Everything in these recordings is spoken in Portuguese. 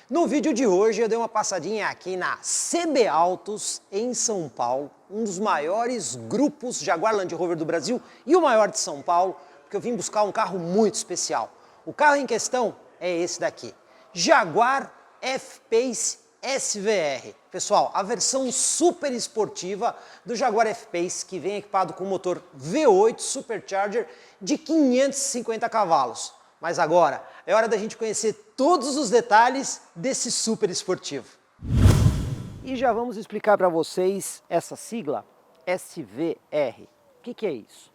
No vídeo de hoje eu dei uma passadinha aqui na CB Autos, em São Paulo, um dos maiores grupos Jaguar Land Rover do Brasil e o maior de São Paulo, porque eu vim buscar um carro muito especial. O carro em questão é esse daqui, Jaguar F-Pace SVR. Pessoal, a versão super esportiva do Jaguar F-Pace, que vem equipado com motor V8 Supercharger de 550 cavalos. Mas agora é hora da gente conhecer todos os detalhes desse super esportivo. E já vamos explicar para vocês essa sigla SVR. O que é isso?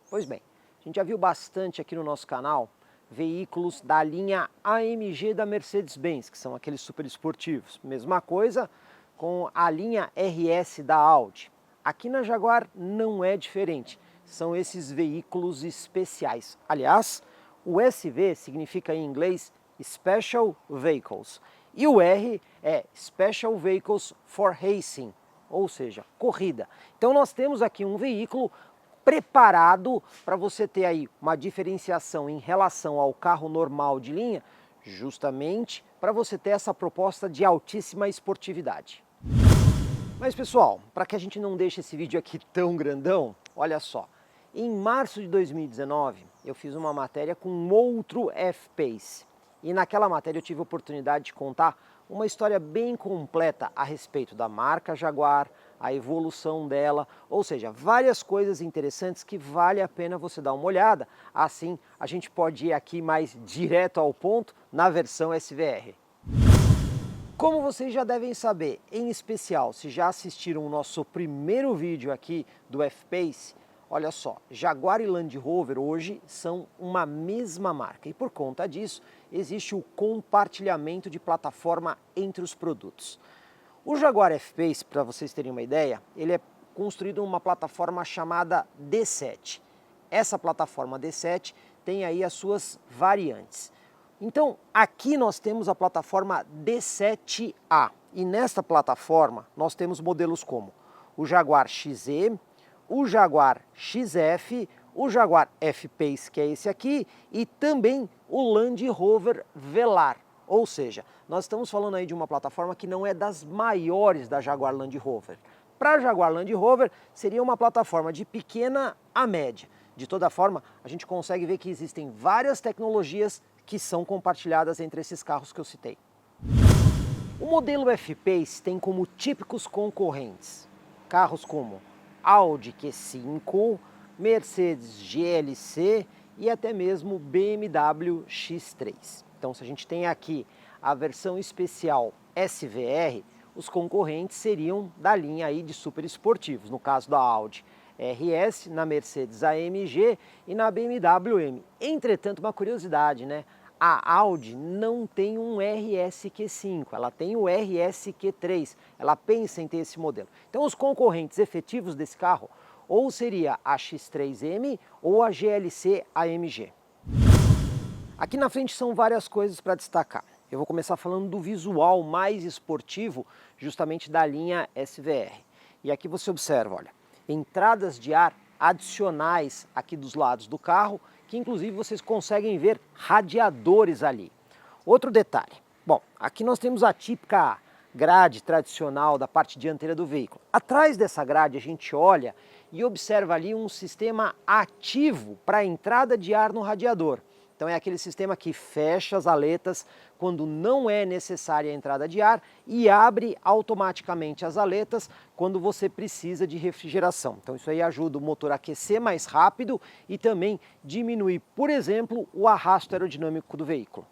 Pois bem, a gente já viu bastante aqui no nosso canal veículos da linha AMG da Mercedes-Benz, que são aqueles super esportivos. Mesma coisa com a linha RS da Audi. Aqui na Jaguar não é diferente, são esses veículos especiais. Aliás, o SV significa em inglês Special Vehicles e o R é Special Vehicles for Racing, ou seja, corrida. Então nós temos aqui um veículo preparado para você ter aí uma diferenciação em relação ao carro normal de linha, justamente para você ter essa proposta de altíssima esportividade. Mas pessoal, para que a gente não deixe esse vídeo aqui tão grandão, olha só. Em março de 2019, eu fiz uma matéria com outro F-Pace. E naquela matéria eu tive a oportunidade de contar uma história bem completa a respeito da marca Jaguar, a evolução dela, ou seja, várias coisas interessantes que vale a pena você dar uma olhada. Assim, a gente pode ir aqui mais direto ao ponto na versão SVR. Como vocês já devem saber, em especial se já assistiram o nosso primeiro vídeo aqui do F-Pace, olha só, Jaguar e Land Rover hoje são uma mesma marca e por conta disso existe o compartilhamento de plataforma entre os produtos. O Jaguar F-Pace, para vocês terem uma ideia, ele é construído numa plataforma chamada D7. Essa plataforma D7 tem aí as suas variantes. Então aqui nós temos a plataforma D7A e nesta plataforma nós temos modelos como o Jaguar XE, o Jaguar XF, o Jaguar F-Pace, que é esse aqui, e também o Land Rover Velar. Ou seja, nós estamos falando aí de uma plataforma que não é das maiores da Jaguar Land Rover. Para a Jaguar Land Rover seria uma plataforma de pequena a média. De toda forma, a gente consegue ver que existem várias tecnologias que são compartilhadas entre esses carros que eu citei. O modelo F-Pace tem como típicos concorrentes carros como Audi Q5, Mercedes GLC e até mesmo BMW X3. Então, se a gente tem aqui a versão especial SVR, os concorrentes seriam da linha aí de super esportivos, no caso da Audi RS, na Mercedes AMG e na BMW M. Entretanto, uma curiosidade, né? A Audi não tem um RS Q5, ela tem o RS Q3, ela pensa em ter esse modelo. Então os concorrentes efetivos desse carro ou seria a X3M ou a GLC AMG. Aqui na frente são várias coisas para destacar. Eu vou começar falando do visual mais esportivo, justamente da linha SVR. E aqui você observa, olha, entradas de ar adicionais aqui dos lados do carro, que inclusive vocês conseguem ver radiadores ali. Outro detalhe, bom, aqui nós temos a típica grade tradicional da parte dianteira do veículo. Atrás dessa grade a gente olha e observa ali um sistema ativo para a entrada de ar no radiador. Então é aquele sistema que fecha as aletas quando não é necessária a entrada de ar e abre automaticamente as aletas quando você precisa de refrigeração. Então isso aí ajuda o motor a aquecer mais rápido e também diminuir, por exemplo, o arrasto aerodinâmico do veículo.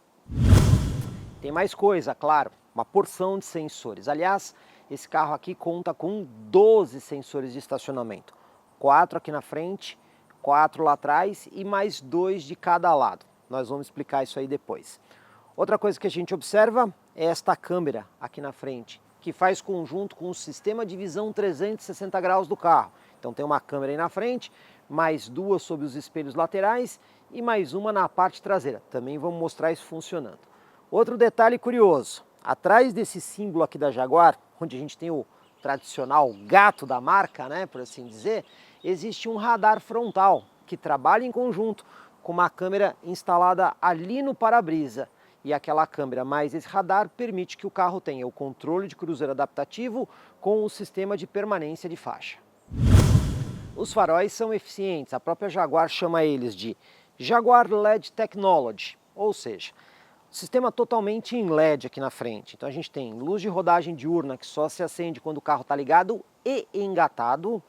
Tem mais coisa, claro, uma porção de sensores. Aliás, esse carro aqui conta com 12 sensores de estacionamento. 4 aqui na frente, 4 lá atrás e mais 2 de cada lado. Nós vamos explicar isso aí depois. Outra coisa que a gente observa é esta câmera aqui na frente, que faz conjunto com o sistema de visão 360 graus do carro. Então tem uma câmera aí na frente, mais 2 sobre os espelhos laterais e mais uma na parte traseira. Também vamos mostrar isso funcionando. Outro detalhe curioso, atrás desse símbolo aqui da Jaguar, onde a gente tem o tradicional gato da marca, né, por assim dizer, existe um radar frontal que trabalha em conjunto com uma câmera instalada ali no para-brisa. e aquela câmera mais esse radar permite que o carro tenha o controle de cruzeiro adaptativo com o sistema de permanência de faixa. Os faróis são eficientes, a própria Jaguar chama eles de Jaguar LED Technology, ou seja, sistema totalmente em LED aqui na frente. Então a gente tem luz de rodagem diurna que só se acende quando o carro está ligado e engatado.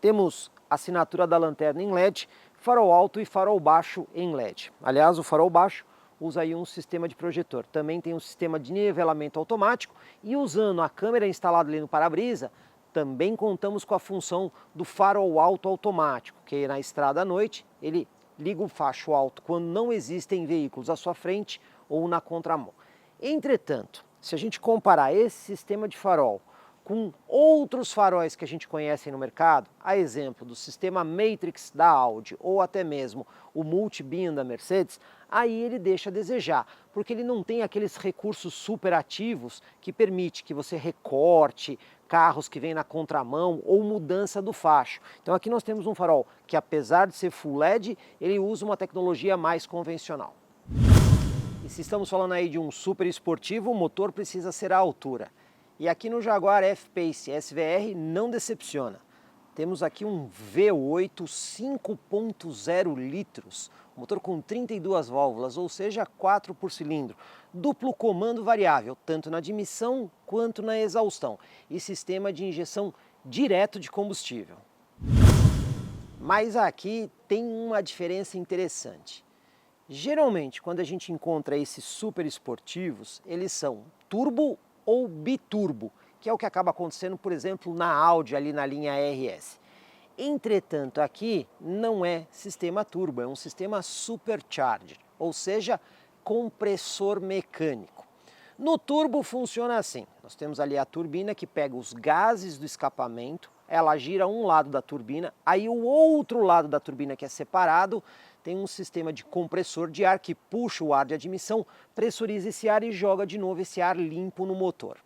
Temos assinatura da lanterna em LED, farol alto e farol baixo em LED. Aliás, o farol baixo usa aí um sistema de projetor. Também tem um sistema de nivelamento automático e usando a câmera instalada ali no para-brisa, também contamos com a função do farol alto automático, que na estrada à noite ele liga o facho alto quando não existem veículos à sua frente ou na contramão. Entretanto, se a gente comparar esse sistema de farol com outros faróis que a gente conhece no mercado, a exemplo do sistema Matrix da Audi ou até mesmo o Multibeam da Mercedes, aí ele deixa a desejar, porque ele não tem aqueles recursos super ativos que permite que você recorte carros que vêm na contramão ou mudança do facho. Então aqui nós temos um farol que, apesar de ser full LED, ele usa uma tecnologia mais convencional. E se estamos falando aí de um super esportivo, o motor precisa ser à altura. E aqui no Jaguar F-Pace SVR não decepciona. Temos aqui um V8 5.0 litros, motor com 32 válvulas, ou seja, 4 por cilindro, duplo comando variável, tanto na admissão quanto na exaustão, e sistema de injeção direto de combustível. Mas aqui tem uma diferença interessante. Geralmente, quando a gente encontra esses super esportivos, eles são turbo ou biturbo, que é o que acaba acontecendo, por exemplo, na Audi, ali na linha RS. Entretanto, aqui não é sistema turbo, é um sistema supercharger, ou seja, compressor mecânico. No turbo funciona assim, nós temos ali a turbina que pega os gases do escapamento, ela gira um lado da turbina, aí o outro lado da turbina que é separado, tem um sistema de compressor de ar que puxa o ar de admissão, pressuriza esse ar e joga de novo esse ar limpo no motor.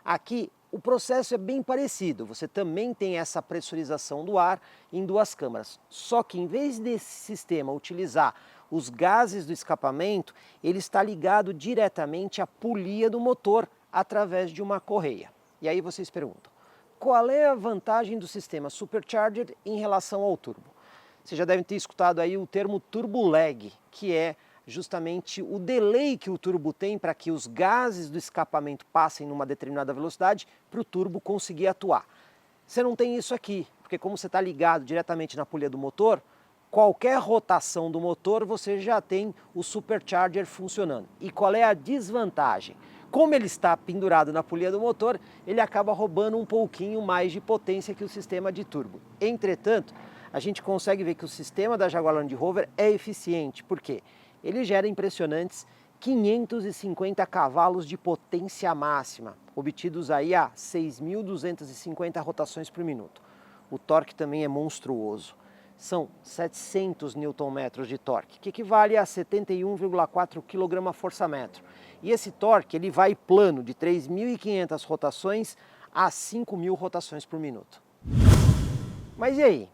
Aqui o processo é bem parecido, você também tem essa pressurização do ar em duas câmaras, só que em vez desse sistema utilizar os gases do escapamento, ele está ligado diretamente à polia do motor através de uma correia. E aí vocês perguntam, qual é a vantagem do sistema supercharger em relação ao turbo? Vocês já devem ter escutado aí o termo turbo lag, que é justamente o delay que o turbo tem para que os gases do escapamento passem numa determinada velocidade para o turbo conseguir atuar. Você não tem isso aqui, porque como você está ligado diretamente na polia do motor, qualquer rotação do motor você já tem o supercharger funcionando. E qual é a desvantagem? Como ele está pendurado na polia do motor, ele acaba roubando um pouquinho mais de potência que o sistema de turbo. Entretanto, a gente consegue ver que o sistema da Jaguar Land Rover é eficiente, porque ele gera impressionantes 550 cavalos de potência máxima, obtidos aí a 6.250 rotações por minuto. O torque também é monstruoso. São 700 Nm de torque, que equivale a 71,4 kgfm. E esse torque ele vai plano de 3.500 rotações a 5.000 rotações por minuto. Mas e aí?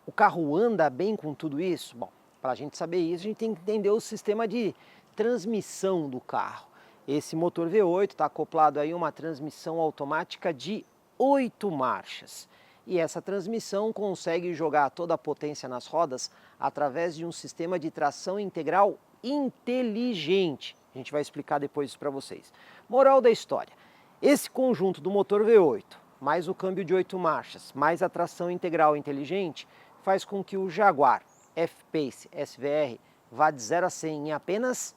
O carro anda bem com tudo isso? Bom, para a gente saber isso, a gente tem que entender o sistema de transmissão do carro. Esse motor V8 está acoplado aí a uma transmissão automática de 8 marchas. E essa transmissão consegue jogar toda a potência nas rodas através de um sistema de tração integral inteligente. A gente vai explicar depois isso para vocês. Moral da história, esse conjunto do motor V8, mais o câmbio de 8 marchas, mais a tração integral inteligente, faz com que o Jaguar F-Pace SVR vá de 0 a 100 em apenas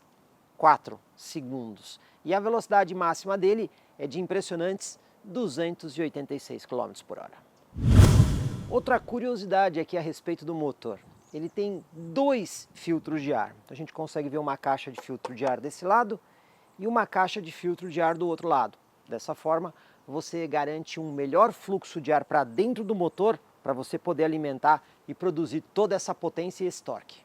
4 segundos. E a velocidade máxima dele é de impressionantes 286 km/h. Outra curiosidade aqui a respeito do motor, ele tem 2 filtros de ar. Então a gente consegue ver uma caixa de filtro de ar desse lado e uma caixa de filtro de ar do outro lado. Dessa forma, você garante um melhor fluxo de ar para dentro do motor para você poder alimentar e produzir toda essa potência e esse torque.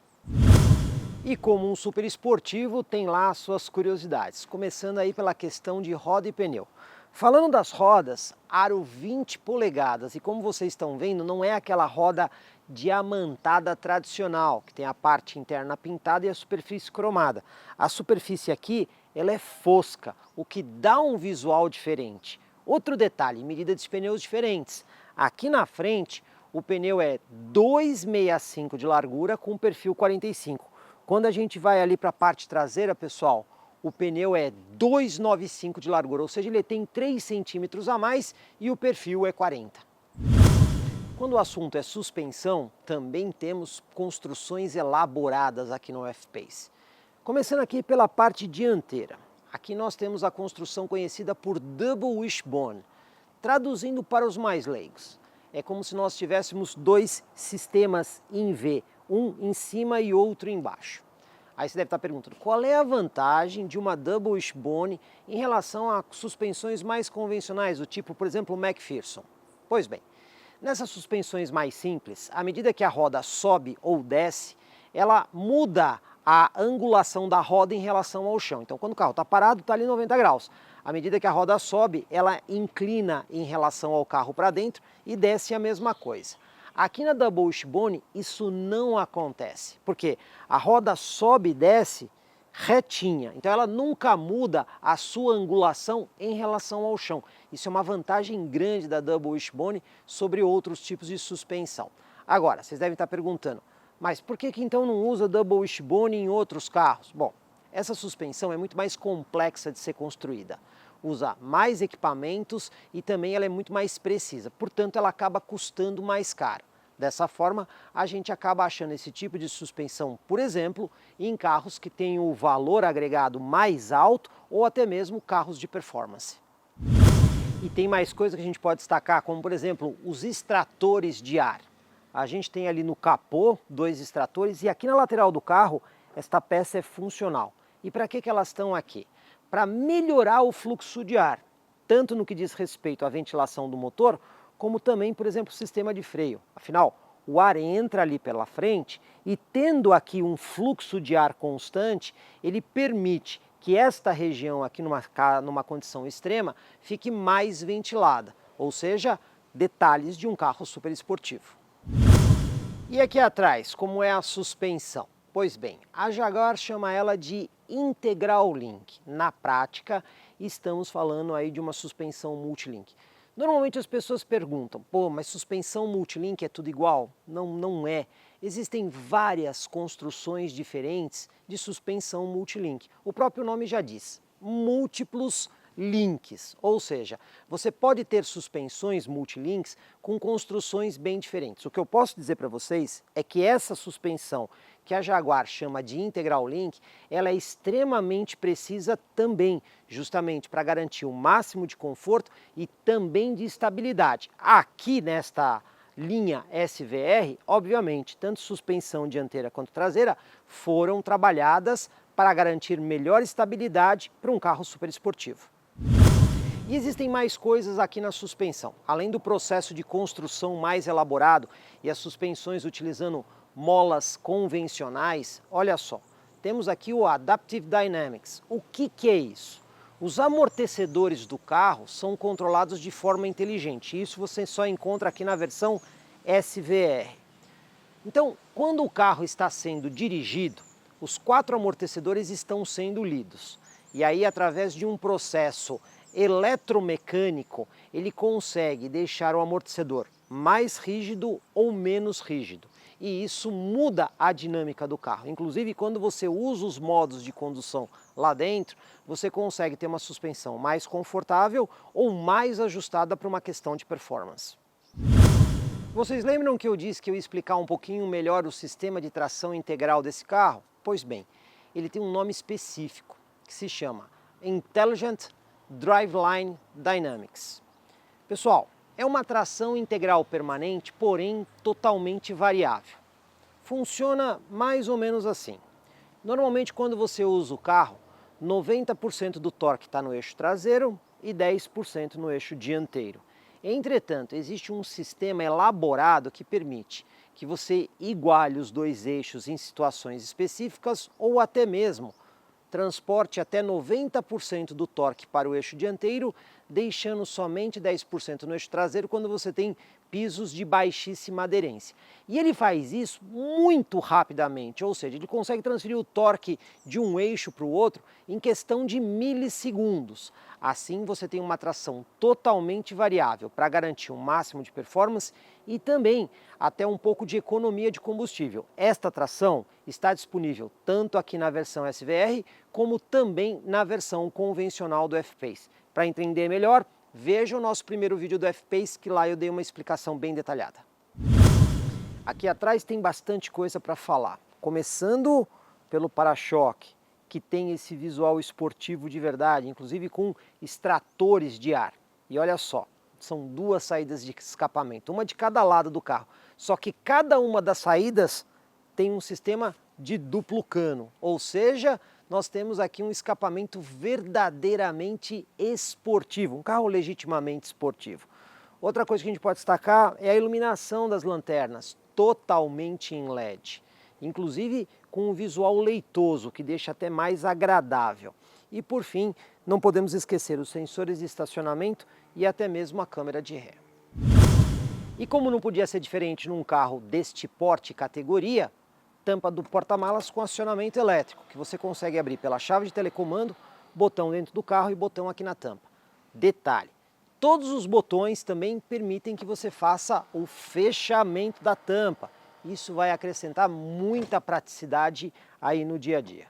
E como um super esportivo, tem lá as suas curiosidades, começando aí pela questão de roda e pneu. Falando das rodas, aro 20 polegadas, e como vocês estão vendo, não é aquela roda diamantada tradicional, que tem a parte interna pintada e a superfície cromada. A superfície aqui, ela é fosca, o que dá um visual diferente. Outro detalhe, medida de pneus diferentes. Aqui na frente, o pneu é 2,65 de largura com perfil 45. Quando a gente vai ali para a parte traseira, pessoal, o pneu é 2,95 de largura, ou seja, ele tem 3 centímetros a mais e o perfil é 40. Quando o assunto é suspensão, também temos construções elaboradas aqui no F-Pace. Começando aqui pela parte dianteira. Aqui nós temos a construção conhecida por Double Wishbone. Traduzindo para os mais leigos, é como se nós tivéssemos dois sistemas em V, um em cima e outro embaixo. Aí você deve estar perguntando, qual é a vantagem de uma Double Wishbone em relação a suspensões mais convencionais, do tipo, por exemplo, o McPherson? Pois bem, nessas suspensões mais simples, à medida que a roda sobe ou desce, ela muda a angulação da roda em relação ao chão. Então, quando o carro está parado, está ali 90 graus. À medida que a roda sobe, ela inclina em relação ao carro para dentro e desce a mesma coisa. Aqui na Double Wishbone isso não acontece, porque a roda sobe e desce retinha, então ela nunca muda a sua angulação em relação ao chão. Isso é uma vantagem grande da Double Wishbone sobre outros tipos de suspensão. Agora, vocês devem estar perguntando, mas por que então não usa Double Wishbone em outros carros? Bom, essa suspensão é muito mais complexa de ser construída. Usa mais equipamentos e também ela é muito mais precisa, portanto ela acaba custando mais caro. Dessa forma, a gente acaba achando esse tipo de suspensão, por exemplo, em carros que têm o valor agregado mais alto ou até mesmo carros de performance. E tem mais coisa que a gente pode destacar, como por exemplo, os extratores de ar. A gente tem ali no capô 2 extratores e aqui na lateral do carro esta peça é funcional. E para que elas estão aqui? Para melhorar o fluxo de ar, tanto no que diz respeito à ventilação do motor, como também, por exemplo, o sistema de freio. Afinal, o ar entra ali pela frente e tendo aqui um fluxo de ar constante, ele permite que esta região aqui numa condição extrema fique mais ventilada, ou seja, detalhes de um carro super esportivo. E aqui atrás, como é a suspensão? Pois bem, a Jaguar chama ela de Integral Link. Na prática, estamos falando aí de uma suspensão multilink. Normalmente as pessoas perguntam, pô, mas suspensão multilink é tudo igual? Não, não é. Existem várias construções diferentes de suspensão multilink. O próprio nome já diz, múltiplos links, ou seja, você pode ter suspensões multilinks com construções bem diferentes. O que eu posso dizer para vocês é que essa suspensão que a Jaguar chama de Integral Link, ela é extremamente precisa também, justamente para garantir o máximo de conforto e também de estabilidade. Aqui nesta linha SVR, obviamente, tanto suspensão dianteira quanto traseira foram trabalhadas para garantir melhor estabilidade para um carro super esportivo. E existem mais coisas aqui na suspensão. Além do processo de construção mais elaborado e as suspensões utilizando molas convencionais, olha só, temos aqui o Adaptive Dynamics. O que é isso? Os amortecedores do carro são controlados de forma inteligente. Isso você só encontra aqui na versão SVR. Então, quando o carro está sendo dirigido, os 4 amortecedores estão sendo lidos. E aí, através de um processo eletromecânico, ele consegue deixar o amortecedor mais rígido ou menos rígido. E isso muda a dinâmica do carro. Inclusive, quando você usa os modos de condução lá dentro, você consegue ter uma suspensão mais confortável ou mais ajustada para uma questão de performance. Vocês lembram que eu disse que eu ia explicar um pouquinho melhor o sistema de tração integral desse carro? Pois bem, ele tem um nome específico, que se chama Intelligent Driveline Dynamics. Pessoal, é uma tração integral permanente, porém totalmente variável. Funciona mais ou menos assim. Normalmente quando você usa o carro, 90% do torque está no eixo traseiro e 10% no eixo dianteiro. Entretanto, existe um sistema elaborado que permite que você iguale os dois eixos em situações específicas ou até mesmo transporte até 90% do torque para o eixo dianteiro, deixando somente 10% no eixo traseiro quando você tem pisos de baixíssima aderência. E ele faz isso muito rapidamente, ou seja, ele consegue transferir o torque de um eixo para o outro em questão de milissegundos. Assim você tem uma tração totalmente variável para garantir um máximo de performance e também até um pouco de economia de combustível. Esta tração está disponível tanto aqui na versão SVR como também na versão convencional do F-Pace. Para entender melhor, veja o nosso primeiro vídeo do F-Pace, que lá eu dei uma explicação bem detalhada. Aqui atrás tem bastante coisa para falar, começando pelo para-choque, que tem esse visual esportivo de verdade, inclusive com extratores de ar. E olha só, são duas saídas de escapamento, uma de cada lado do carro, só que cada uma das saídas tem um sistema de duplo cano, ou seja, nós temos aqui um escapamento verdadeiramente esportivo, um carro legitimamente esportivo. Outra coisa que a gente pode destacar é a iluminação das lanternas, totalmente em LED, inclusive com um visual leitoso, que deixa até mais agradável. E por fim, não podemos esquecer os sensores de estacionamento e até mesmo a câmera de ré. E como não podia ser diferente num carro deste porte e categoria, tampa do porta-malas com acionamento elétrico, que você consegue abrir pela chave de telecomando, botão dentro do carro e botão aqui na tampa. Detalhe, todos os botões também permitem que você faça o fechamento da tampa. Isso vai acrescentar muita praticidade aí no dia a dia.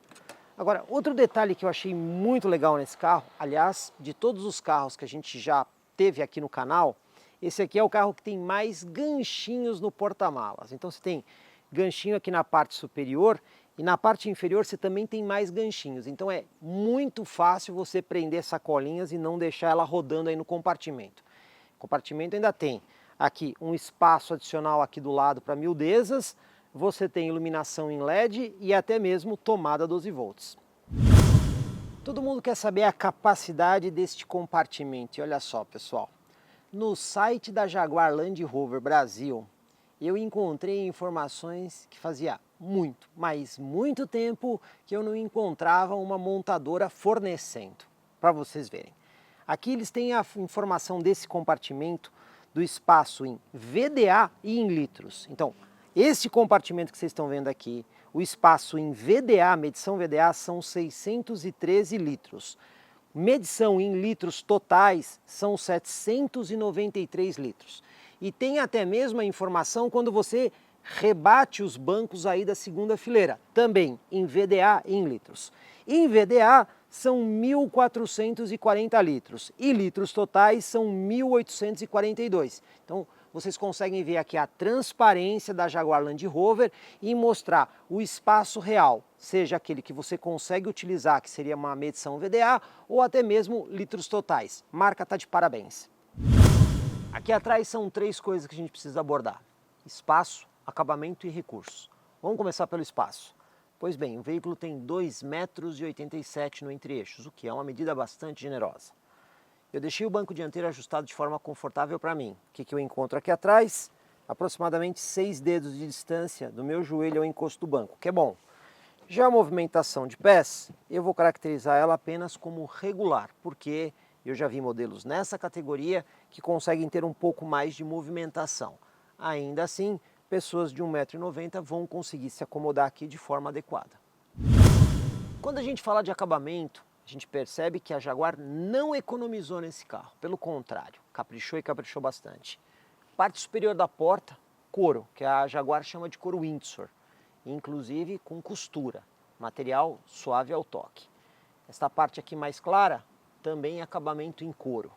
Agora, outro detalhe que eu achei muito legal nesse carro, aliás, de todos os carros que a gente já teve aqui no canal, esse aqui é o carro que tem mais ganchinhos no porta-malas. Então você tem ganchinho aqui na parte superior e na parte inferior você também tem mais ganchinhos. Então é muito fácil você prender sacolinhas e não deixar ela rodando aí no compartimento. O compartimento ainda tem aqui um espaço adicional aqui do lado para miudezas, você tem iluminação em LED e até mesmo tomada 12 volts. Todo mundo quer saber a capacidade deste compartimento. E olha só, pessoal, no site da Jaguar Land Rover Brasil, eu encontrei informações que fazia muito, mas muito tempo que eu não encontrava uma montadora fornecendo, para vocês verem. Aqui eles têm a informação desse compartimento, do espaço em VDA e em litros. Então, esse compartimento que vocês estão vendo aqui, o espaço em VDA, medição VDA, são 613 litros. Medição em litros totais são 793 litros. E tem até mesmo a informação quando você rebate os bancos aí da segunda fileira, também em VDA e em litros. Em VDA são 1.440 litros e litros totais são 1.842. Então vocês conseguem ver aqui a transparência da Jaguar Land Rover e mostrar o espaço real, seja aquele que você consegue utilizar, que seria uma medição VDA, ou até mesmo litros totais. Marca tá de parabéns. Aqui atrás são três coisas que a gente precisa abordar: espaço, acabamento e recursos. Vamos começar pelo espaço. Pois bem, o veículo tem 2,87 m no entre-eixos, o que é uma medida bastante generosa. Eu deixei o banco dianteiro ajustado de forma confortável para mim. O que eu encontro aqui atrás? Aproximadamente 6 dedos de distância do meu joelho ao encosto do banco, que é bom. Já a movimentação de pés, eu vou caracterizar ela apenas como regular, porque eu já vi modelos nessa categoria que conseguem ter um pouco mais de movimentação. Ainda assim, pessoas de 1,90 m vão conseguir se acomodar aqui de forma adequada. Quando a gente fala de acabamento, a gente percebe que a Jaguar não economizou nesse carro. Pelo contrário, caprichou e caprichou bastante. Parte superior da porta, couro, que a Jaguar chama de couro Windsor, inclusive com costura, material suave ao toque. Esta parte aqui mais clara, também acabamento em couro.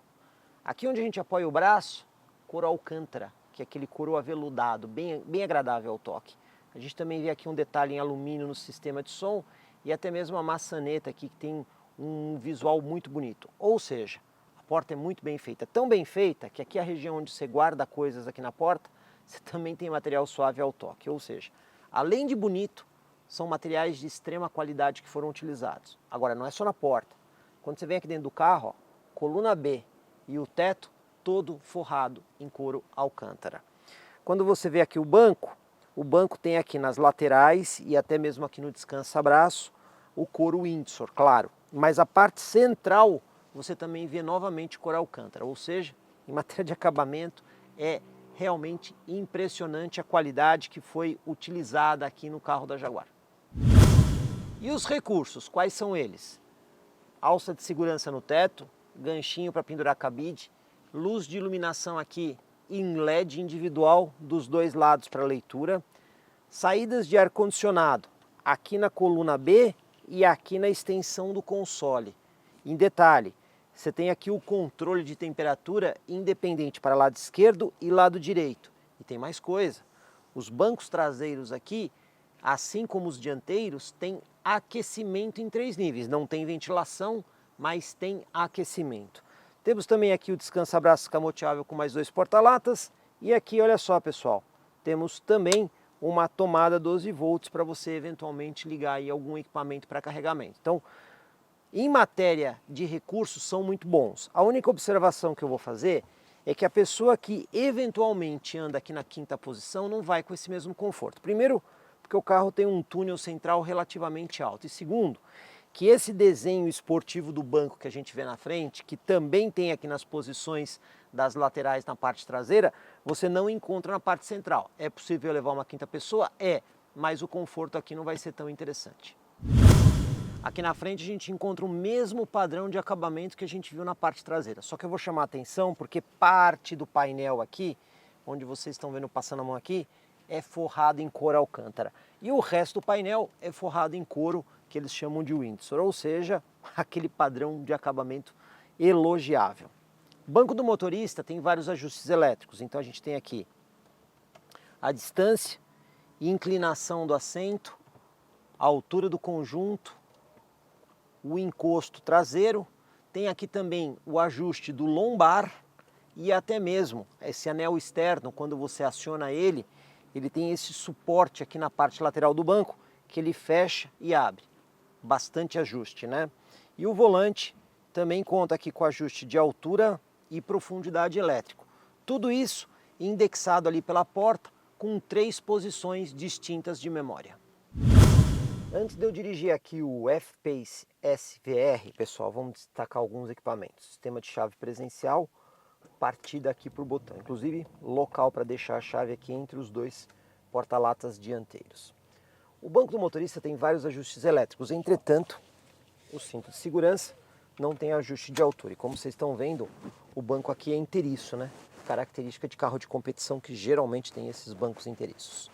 Aqui onde a gente apoia o braço, couro Alcântara, que é aquele couro aveludado, bem agradável ao toque. A gente também vê aqui um detalhe em alumínio no sistema de som e até mesmo uma maçaneta aqui que tem um visual muito bonito. Ou seja, a porta é muito bem feita, tão bem feita que aqui a região onde você guarda coisas aqui na porta, você também tem material suave ao toque. Ou seja, além de bonito, são materiais de extrema qualidade que foram utilizados. Agora, não é só na porta. Quando você vem aqui dentro do carro, ó, coluna B e o teto todo forrado em couro Alcântara. Quando você vê aqui o banco tem aqui nas laterais e até mesmo aqui no descansa-braço o couro Windsor, claro. Mas a parte central você também vê novamente cor alcântara, ou seja, em matéria de acabamento é realmente impressionante a qualidade que foi utilizada aqui no carro da Jaguar. E os recursos, quais são eles? Alça de segurança no teto, ganchinho para pendurar cabide, luz de iluminação aqui em LED individual dos dois lados para leitura, saídas de ar-condicionado aqui na coluna B e aqui na extensão do console. Em detalhe, você tem aqui o controle de temperatura independente para lado esquerdo e lado direito. E tem mais coisa, os bancos traseiros aqui, assim como os dianteiros, têm aquecimento em 3 níveis. Não tem ventilação, mas tem aquecimento. Temos também aqui o descansa-braços escamoteável com mais 2 porta-latas. E aqui, olha só pessoal, temos também uma tomada 12 volts para você eventualmente ligar aí algum equipamento para carregamento. Então, em matéria de recursos, são muito bons. A única observação que eu vou fazer é que a pessoa que eventualmente anda aqui na 5ª posição não vai com esse mesmo conforto. Primeiro, porque o carro tem um túnel central relativamente alto. E segundo, que esse desenho esportivo do banco que a gente vê na frente, que também tem aqui nas posições das laterais na parte traseira, você não encontra na parte central. É possível levar uma 5ª pessoa? É, mas o conforto aqui não vai ser tão interessante. Aqui na frente a gente encontra o mesmo padrão de acabamento que a gente viu na parte traseira. Só que eu vou chamar a atenção porque parte do painel aqui, onde vocês estão vendo passando a mão aqui, é forrado em couro alcântara. E o resto do painel é forrado em couro que eles chamam de Windsor, ou seja, aquele padrão de acabamento elogiável. O banco do motorista tem vários ajustes elétricos, então a gente tem aqui a distância e inclinação do assento, a altura do conjunto, o encosto traseiro, tem aqui também o ajuste do lombar e até mesmo esse anel externo, quando você aciona ele, ele tem esse suporte aqui na parte lateral do banco, que ele fecha e abre. Bastante ajuste, né? E o volante também conta aqui com ajuste de altura e profundidade elétrico. Tudo isso indexado ali pela porta com 3 posições distintas de memória. Antes de eu dirigir aqui o F-Pace SVR, pessoal, vamos destacar alguns equipamentos. Sistema de chave presencial, partida aqui para o botão, inclusive local para deixar a chave aqui entre os 2 porta-latas dianteiros. O banco do motorista tem vários ajustes elétricos, entretanto, o cinto de segurança não tem ajuste de altura. E como vocês estão vendo, o banco aqui é inteiriço, né? Característica de carro de competição que geralmente tem esses bancos inteiriços.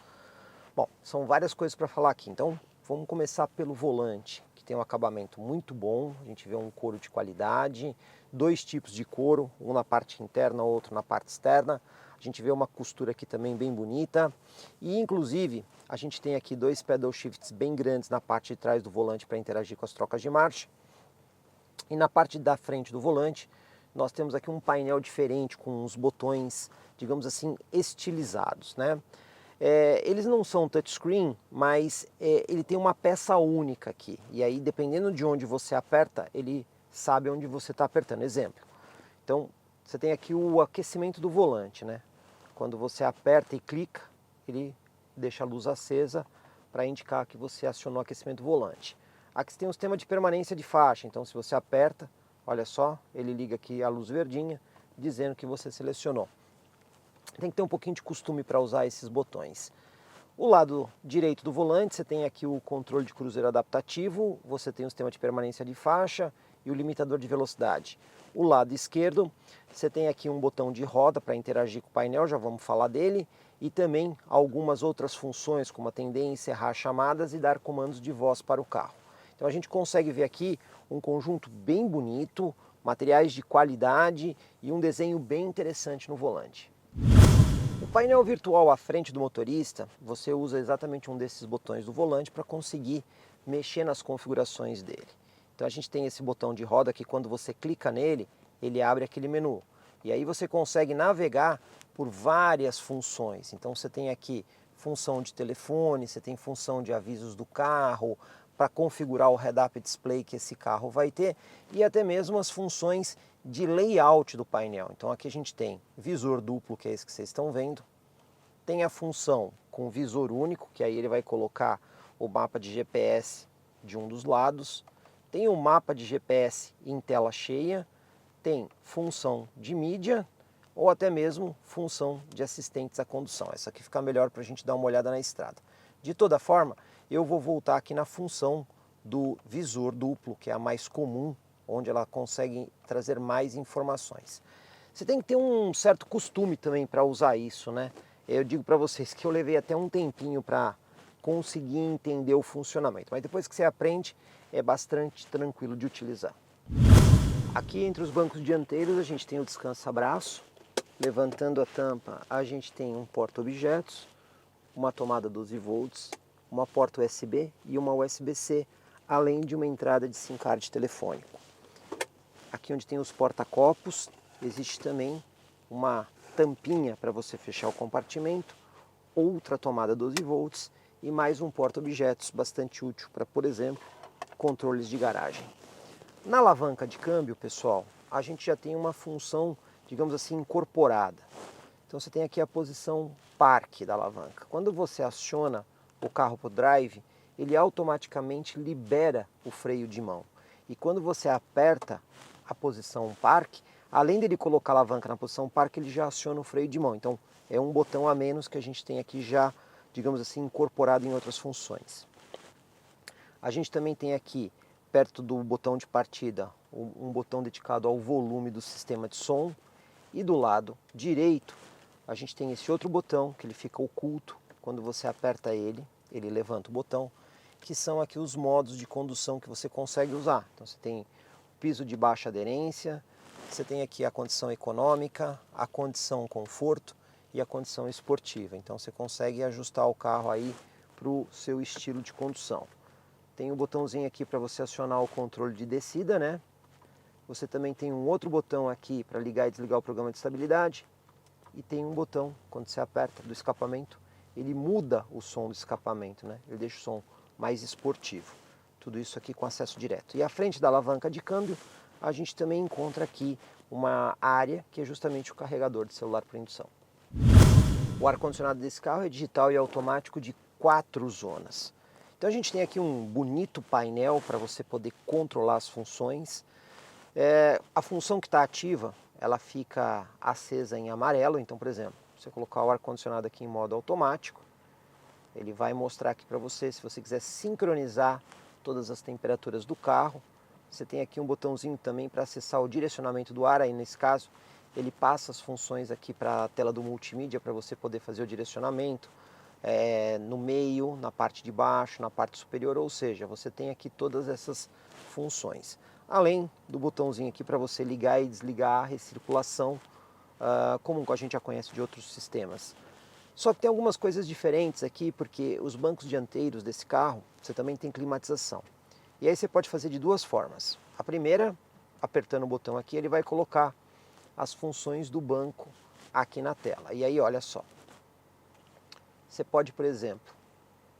Bom, são várias coisas para falar aqui, então vamos começar pelo volante, que tem um acabamento muito bom, a gente vê um couro de qualidade, 2 tipos de couro, um na parte interna, outro na parte externa. A gente vê uma costura aqui também bem bonita e inclusive a gente tem aqui 2 pedal shifts bem grandes na parte de trás do volante para interagir com as trocas de marcha. E na parte da frente do volante nós temos aqui um painel diferente com os botões, digamos assim, estilizados, né? Eles não são touchscreen, mas ele tem uma peça única aqui. E aí, dependendo de onde você aperta, ele sabe onde você está apertando. Exemplo. Então, você tem aqui o aquecimento do volante, né? Quando você aperta e clica, ele deixa a luz acesa para indicar que você acionou o aquecimento do volante. Aqui você tem um sistema de permanência de faixa. Então, se você aperta, olha só, ele liga aqui a luz verdinha, dizendo que você selecionou. Tem que ter um pouquinho de costume para usar esses botões. O lado direito do volante, você tem aqui o controle de cruzeiro adaptativo, você tem o sistema de permanência de faixa e o limitador de velocidade. O lado esquerdo, você tem aqui um botão de roda para interagir com o painel, já vamos falar dele, e também algumas outras funções, como atender e encerrar chamadas e dar comandos de voz para o carro. Então a gente consegue ver aqui um conjunto bem bonito, materiais de qualidade e um desenho bem interessante no volante. O painel virtual à frente do motorista, você usa exatamente um desses botões do volante para conseguir mexer nas configurações dele. Então a gente tem esse botão de roda que quando você clica nele, ele abre aquele menu. E aí você consegue navegar por várias funções. Então você tem aqui função de telefone, você tem função de avisos do carro, para configurar o head-up display que esse carro vai ter e até mesmo as funções de layout do painel. Então aqui a gente tem visor duplo, que é esse que vocês estão vendo, tem a função com visor único, que aí ele vai colocar o mapa de GPS de um dos lados, tem o mapa de GPS em tela cheia tem função de mídia ou até mesmo função de assistentes à condução. Essa aqui fica melhor para a gente dar uma olhada na estrada. De toda forma, eu vou voltar aqui na função do visor duplo, que é a mais comum, onde ela consegue trazer mais informações. Você tem que ter um certo costume também para usar isso, né? Eu digo para vocês que eu levei até um tempinho para conseguir entender o funcionamento, mas depois que você aprende, é bastante tranquilo de utilizar. Aqui entre os bancos dianteiros a gente tem o descansa-braço. Levantando a tampa, a gente tem um porta-objetos, uma tomada 12 volts, uma porta USB e uma USB-C, além de uma entrada de SIM card telefônico. Aqui onde tem os porta-copos, existe também uma tampinha para você fechar o compartimento, outra tomada 12 volts e mais um porta-objetos bastante útil para, por exemplo, controles de garagem. Na alavanca de câmbio, pessoal, a gente já tem uma função, digamos assim, incorporada. Então você tem aqui a posição parque da alavanca. Quando você aciona o carro para o drive, ele automaticamente libera o freio de mão. E quando você aperta a posição parque, além dele colocar a alavanca na posição parque, ele já aciona o freio de mão. Então é um botão a menos que a gente tem aqui já, digamos assim, incorporado em outras funções. A gente também tem aqui, perto do botão de partida, um botão dedicado ao volume do sistema de som. E do lado direito, a gente tem esse outro botão, que ele fica oculto. Quando você aperta ele, ele levanta o botão, que são aqui os modos de condução que você consegue usar. Então você tem o piso de baixa aderência, você tem aqui a condição econômica, a condição conforto e a condição esportiva. Então você consegue ajustar o carro aí para o seu estilo de condução. Tem um botãozinho aqui para você acionar o controle de descida, né? Você também tem um outro botão aqui para ligar e desligar o programa de estabilidade. E tem um botão, quando você aperta, do escapamento, ele muda o som do escapamento, né? Ele deixa o som mais esportivo. Tudo isso aqui com acesso direto. E à frente da alavanca de câmbio, a gente também encontra aqui uma área que é justamente o carregador de celular por indução. O ar-condicionado desse carro é digital e automático de 4 zonas. Então a gente tem aqui um bonito painel para você poder controlar as funções. A função que está ativa, ela fica acesa em amarelo. Então, por exemplo, você colocar o ar-condicionado aqui em modo automático, ele vai mostrar aqui para você, se você quiser sincronizar todas as temperaturas do carro. Você tem aqui um botãozinho também para acessar o direcionamento do ar, aí nesse caso ele passa as funções aqui para a tela do multimídia para você poder fazer o direcionamento. No meio, na parte de baixo, na parte superior, ou seja, você tem aqui todas essas funções. Além do botãozinho aqui para você ligar e desligar a recirculação, como a gente já conhece de outros sistemas. Só que tem algumas coisas diferentes aqui, porque os bancos dianteiros desse carro, você também tem climatização. E aí você pode fazer de duas formas. A primeira, apertando o botão aqui, ele vai colocar as funções do banco aqui na tela. E aí, olha só. Você pode, por exemplo,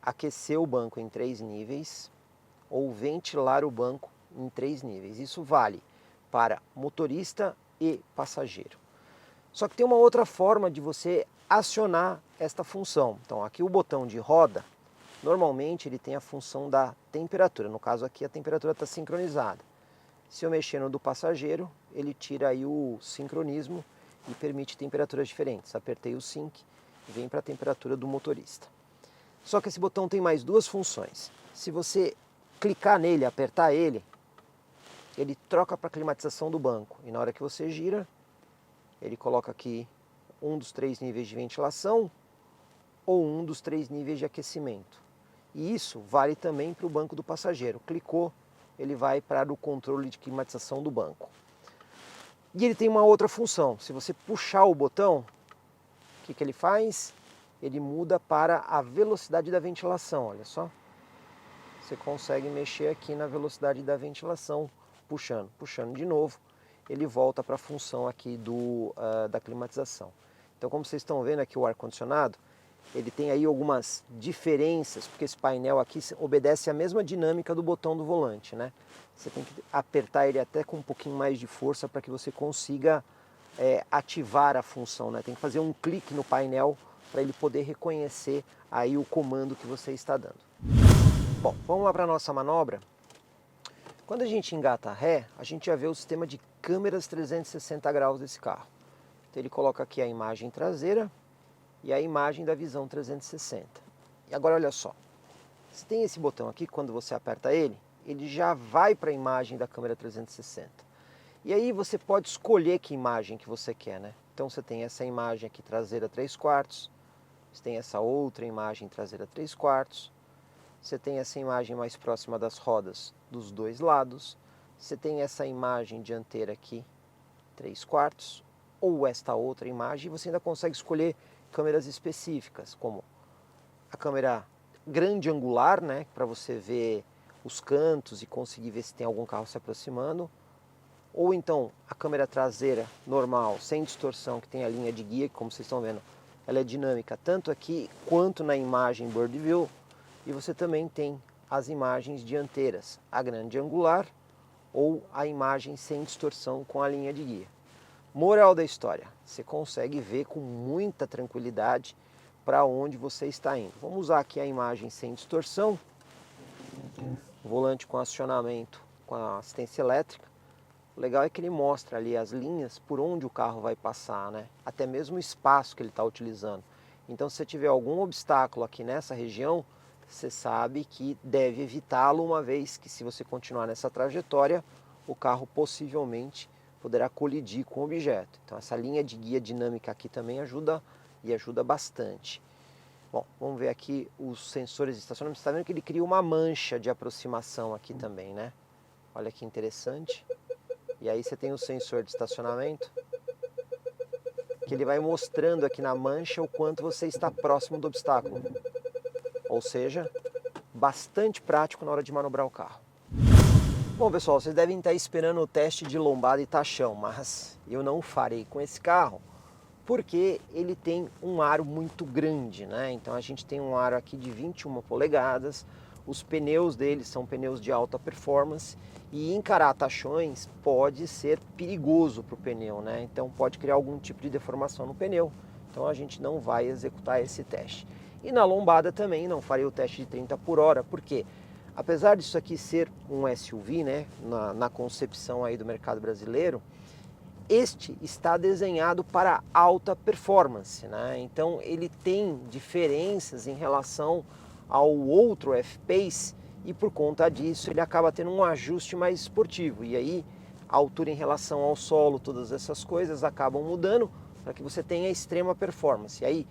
aquecer o banco em 3 níveis ou ventilar o banco em 3 níveis. Isso vale para motorista e passageiro. Só que tem uma outra forma de você acionar esta função. Então aqui o botão de roda, normalmente ele tem a função da temperatura. No caso aqui a temperatura está sincronizada. Se eu mexer no do passageiro, ele tira aí o sincronismo e permite temperaturas diferentes. Apertei o sync, vem para a temperatura do motorista. Só que esse botão tem mais duas funções. Se você clicar nele, apertar ele, ele troca para a climatização do banco. E na hora que você gira, ele coloca aqui um dos 3 níveis de ventilação ou um dos 3 níveis de aquecimento. E isso vale também para o banco do passageiro. Clicou, ele vai para o controle de climatização do banco. E ele tem uma outra função. Se você puxar o botão, o que ele faz? Ele muda para a velocidade da ventilação, olha só. Você consegue mexer aqui na velocidade da ventilação, puxando de novo, ele volta para a função aqui da climatização. Então, como vocês estão vendo aqui o ar-condicionado, ele tem aí algumas diferenças, porque esse painel aqui obedece à mesma dinâmica do botão do volante, né? Você tem que apertar ele até com um pouquinho mais de força para que você consiga ativar a função, né? Tem que fazer um clique no painel para ele poder reconhecer aí o comando que você está dando. Bom, vamos lá para a nossa manobra. Quando a gente engata ré, a gente já vê o sistema de câmeras 360 graus desse carro. Então ele coloca aqui a imagem traseira e a imagem da visão 360. E agora olha só, você tem esse botão aqui, quando você aperta ele, ele já vai para a imagem da câmera 360. E aí você pode escolher que imagem que você quer, né? Então você tem essa imagem aqui traseira 3/4, você tem essa outra imagem traseira 3/4, você tem essa imagem mais próxima das rodas dos dois lados, você tem essa imagem dianteira aqui 3/4, ou esta outra imagem, e você ainda consegue escolher câmeras específicas, como a câmera grande angular, né, para você ver os cantos e conseguir ver se tem algum carro se aproximando, ou então a câmera traseira normal, sem distorção, que tem a linha de guia, que como vocês estão vendo, ela é dinâmica tanto aqui quanto na imagem Bird View, e você também tem as imagens dianteiras, a grande angular ou a imagem sem distorção com a linha de guia. Moral da história, você consegue ver com muita tranquilidade para onde você está indo. Vamos usar aqui a imagem sem distorção, volante com acionamento com a assistência elétrica. O legal é que ele mostra ali as linhas por onde o carro vai passar, né? Até mesmo o espaço que ele está utilizando. Então se você tiver algum obstáculo aqui nessa região, você sabe que deve evitá-lo, uma vez que se você continuar nessa trajetória, o carro possivelmente poderá colidir com o objeto. Então essa linha de guia dinâmica aqui também ajuda e ajuda bastante. Bom, vamos ver aqui os sensores de estacionamento. Você está vendo que ele cria uma mancha de aproximação aqui também, né? Olha que interessante. E aí você tem o sensor de estacionamento, que ele vai mostrando aqui na mancha o quanto você está próximo do obstáculo. Ou seja, bastante prático na hora de manobrar o carro. Bom pessoal, vocês devem estar esperando o teste de lombada e tachão, mas eu não farei com esse carro, porque ele tem um aro muito grande, né? Então a gente tem um aro aqui de 21 polegadas, os pneus dele são pneus de alta performance, e encarar tachões pode ser perigoso para o pneu, né? Então pode criar algum tipo de deformação no pneu, então a gente não vai executar esse teste. E na lombada também não farei o teste de 30 por hora, porque apesar disso aqui ser um SUV, né, na concepção aí do mercado brasileiro, este está desenhado para alta performance, né? Então ele tem diferenças em relação ao outro F-Pace e por conta disso ele acaba tendo um ajuste mais esportivo. E aí a altura em relação ao solo, todas essas coisas acabam mudando para que você tenha extrema performance. E aí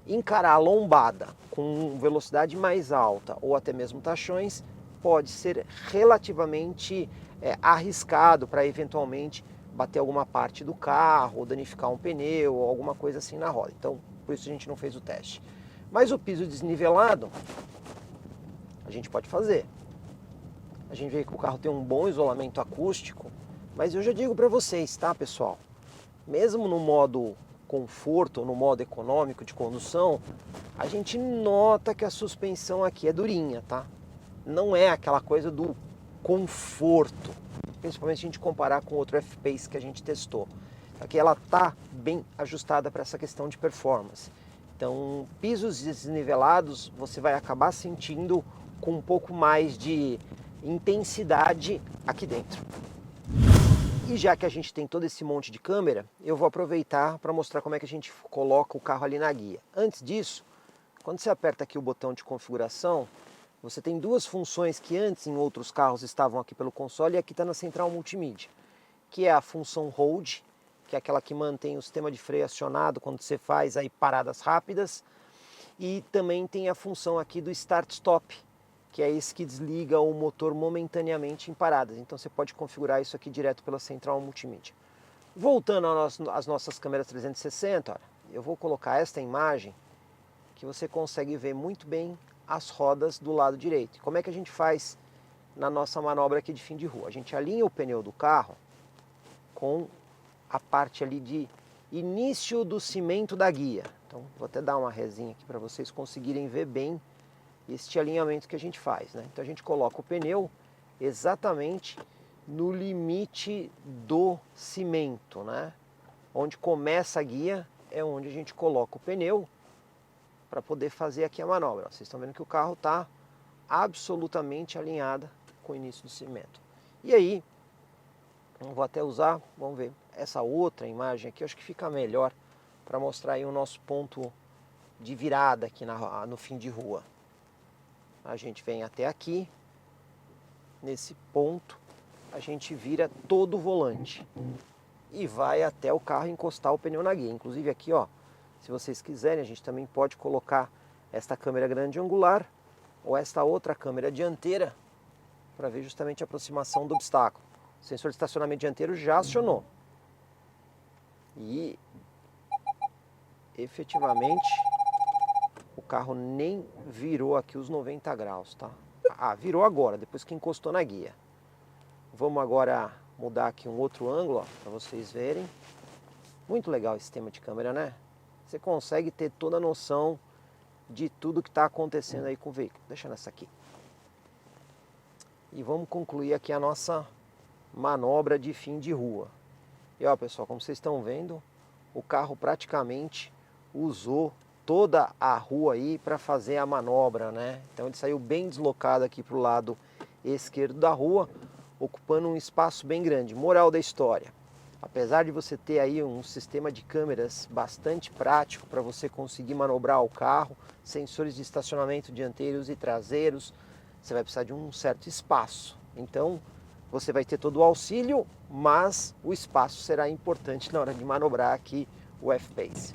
encarar a lombada com velocidade mais alta ou até mesmo tachões pode ser relativamente arriscado para eventualmente bater alguma parte do carro, ou danificar um pneu, ou alguma coisa assim na roda. Então, por isso a gente não fez o teste. Mas o piso desnivelado, a gente pode fazer. A gente vê que o carro tem um bom isolamento acústico, mas eu já digo para vocês, tá pessoal? Mesmo no modo conforto, ou no modo econômico de condução, a gente nota que a suspensão aqui é durinha, tá? Não é aquela coisa do conforto, principalmente se a gente comparar com outro F-Pace que a gente testou. Aqui ela está bem ajustada para essa questão de performance. Então, pisos desnivelados você vai acabar sentindo com um pouco mais de intensidade aqui dentro. E já que a gente tem todo esse monte de câmera, eu vou aproveitar para mostrar como é que a gente coloca o carro ali na guia. Antes disso, quando você aperta aqui o botão de configuração, você tem duas funções que antes em outros carros estavam aqui pelo console e aqui está na central multimídia, que é a função Hold, que é aquela que mantém o sistema de freio acionado quando você faz aí paradas rápidas, e também tem a função aqui do Start Stop, que é esse que desliga o motor momentaneamente em paradas. Então você pode configurar isso aqui direto pela central multimídia. Voltando às nossas câmeras 360, olha, eu vou colocar esta imagem que você consegue ver muito bem as rodas do lado direito. Como é que a gente faz na nossa manobra aqui de fim de rua? A gente alinha o pneu do carro com a parte ali de início do cimento da guia. Então vou até dar uma resinha aqui para vocês conseguirem ver bem este alinhamento que a gente faz, né? Então a gente coloca o pneu exatamente no limite do cimento, né? Onde começa a guia é onde a gente coloca o pneu para poder fazer aqui a manobra. Vocês estão vendo que o carro está absolutamente alinhado com o início do cimento. E aí, Vou até usar, vamos ver, essa outra imagem aqui, eu acho que fica melhor para mostrar aí o nosso ponto de virada aqui no fim de rua. A gente vem até aqui, nesse ponto, a gente vira todo o volante e vai até o carro encostar o pneu na guia. Inclusive aqui, ó, se vocês quiserem, a gente também pode colocar esta câmera grande angular ou esta outra câmera dianteira para ver justamente a aproximação do obstáculo. O sensor de estacionamento dianteiro já acionou. E efetivamente o carro nem virou aqui os 90 graus, tá? Ah, virou agora, depois que encostou na guia. Vamos agora mudar aqui um outro ângulo, para vocês verem. Muito legal esse sistema de câmera, né? Você consegue ter toda a noção de tudo que está acontecendo aí com o veículo. Deixa nessa aqui. E vamos concluir aqui a nossa manobra de fim de rua. E ó, pessoal, como vocês estão vendo, o carro praticamente usou toda a rua aí para fazer a manobra, né? Então ele saiu bem deslocado aqui para o lado esquerdo da rua, ocupando um espaço bem grande. Moral da história: apesar de você ter aí um sistema de câmeras bastante prático para você conseguir manobrar o carro, sensores de estacionamento dianteiros e traseiros, você vai precisar de um certo espaço. Então você vai ter todo o auxílio, mas o espaço será importante na hora de manobrar aqui o F-Pace.